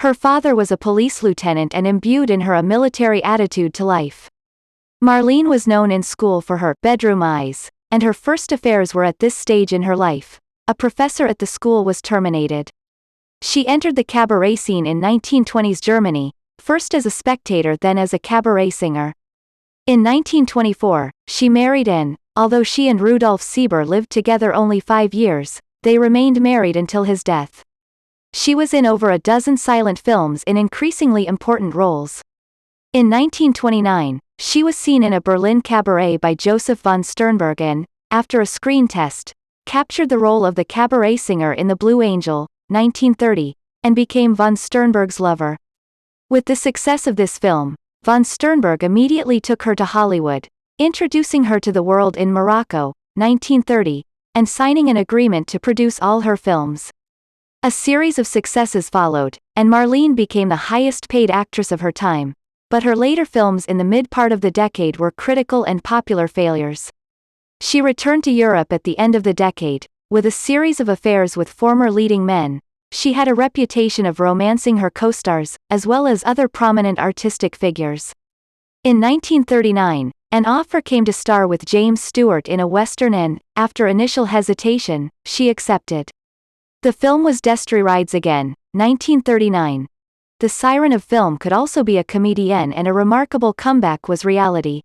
Her father was a police lieutenant and imbued in her a military attitude to life. Marlene was known in school for her bedroom eyes, and her first affairs were at this stage in her life. A professor at the school was terminated. She entered the cabaret scene in 1920s Germany, first as a spectator then as a cabaret singer. In 1924, she married and, although she and Rudolf Sieber lived together only 5 years, they remained married until his death. She was in over a dozen silent films in increasingly important roles. In 1929, she was seen in a Berlin cabaret by Joseph von Sternberg and, after a screen test, captured the role of the cabaret singer in The Blue Angel, 1930, and became von Sternberg's lover. With the success of this film, von Sternberg immediately took her to Hollywood, introducing her to the world in Morocco, 1930, and signing an agreement to produce all her films. A series of successes followed, and Marlene became the highest-paid actress of her time, but her later films in the mid-part of the decade were critical and popular failures. She returned to Europe at the end of the decade, with a series of affairs with former leading men. She had a reputation of romancing her co-stars, as well as other prominent artistic figures. In 1939, an offer came to star with James Stewart in a western and, after initial hesitation, she accepted. The film was Destry Rides Again, 1939. The siren of film could also be a comedienne, and a remarkable comeback was reality.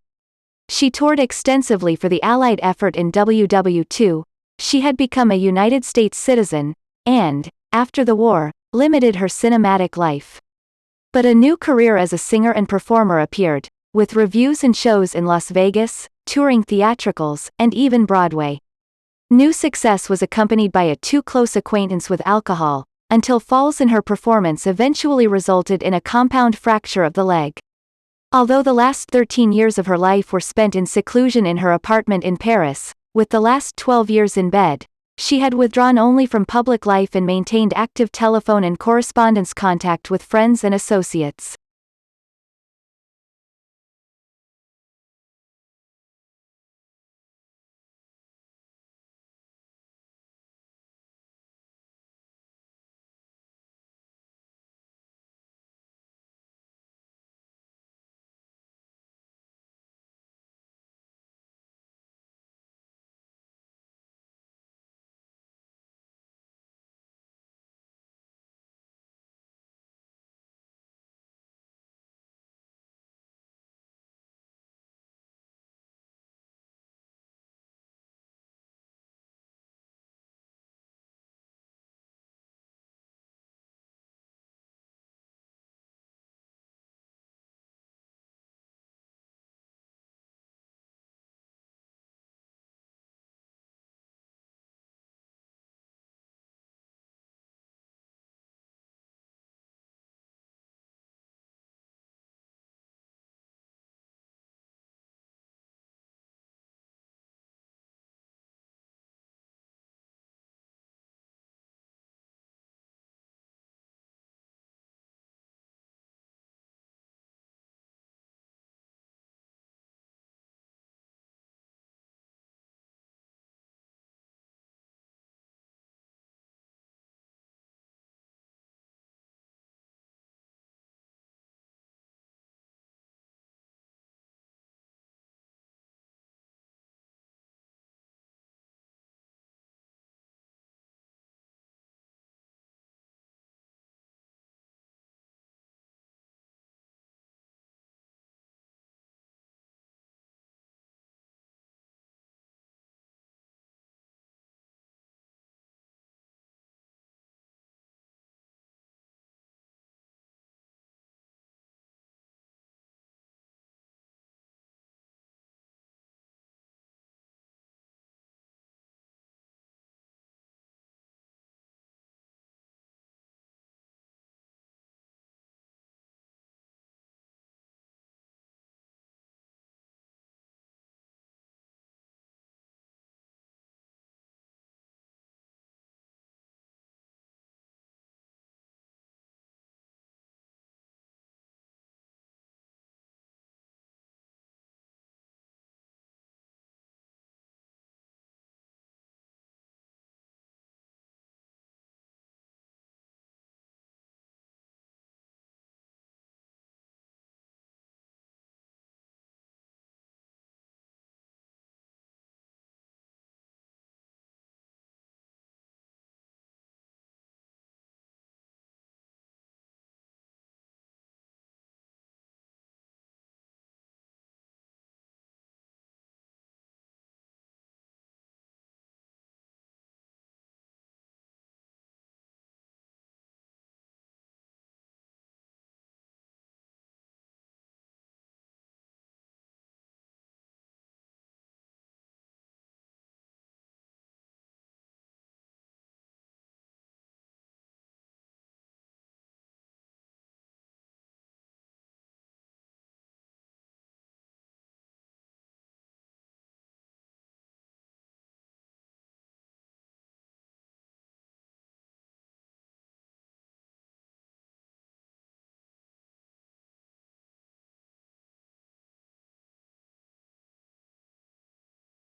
She toured extensively for the Allied effort in WW2, she had become a United States citizen, and, after the war, limited her cinematic life. But a new career as a singer and performer appeared, with revues and shows in Las Vegas, touring theatricals, and even Broadway. New success was accompanied by a too close acquaintance with alcohol, until falls in her performance eventually resulted in a compound fracture of the leg. Although the last 13 years of her life were spent in seclusion in her apartment in Paris, with the last 12 years in bed, she had withdrawn only from public life and maintained active telephone and correspondence contact with friends and associates.